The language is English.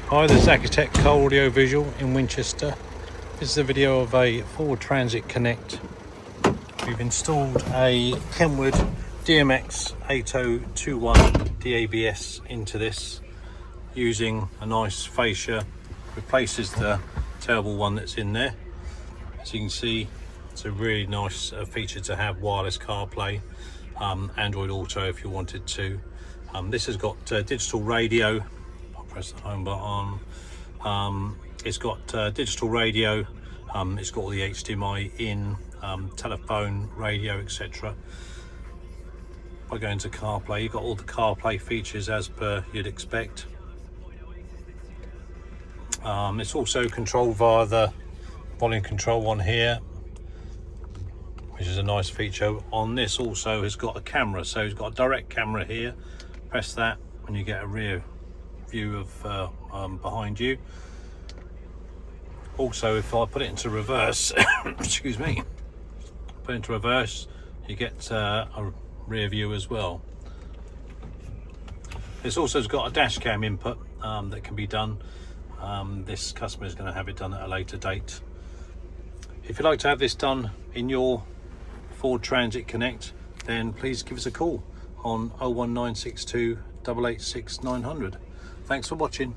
Hi, this is Accutek Car Audio Visual in Winchester. This is a video of a Ford Transit Connect. We've installed a KENWOOD DMX8021DABS into this using a nice fascia. Replaces the terrible one that's in there. As you can see, it's a really nice feature to have: wireless CarPlay, Android Auto if you wanted to. This has got digital radio. I'll press the home button. It's got digital radio. It's got all the HDMI in, telephone, radio, etc. By going to CarPlay, you've got all the CarPlay features as per you'd expect. It's also controlled via the volume control one here, which is a nice feature. On this also has got a camera, so it's got a direct camera here. Press that and you get a rear view of behind you. Also, if I put it into reverse, excuse me, put it into reverse, you get a rear view as well. This also has got a dash cam input that can be done. This customer is going to have it done at a later date. If you'd like to have this done in your Ford Transit Connect, then please give us a call on 01962 886 900. Thanks for watching.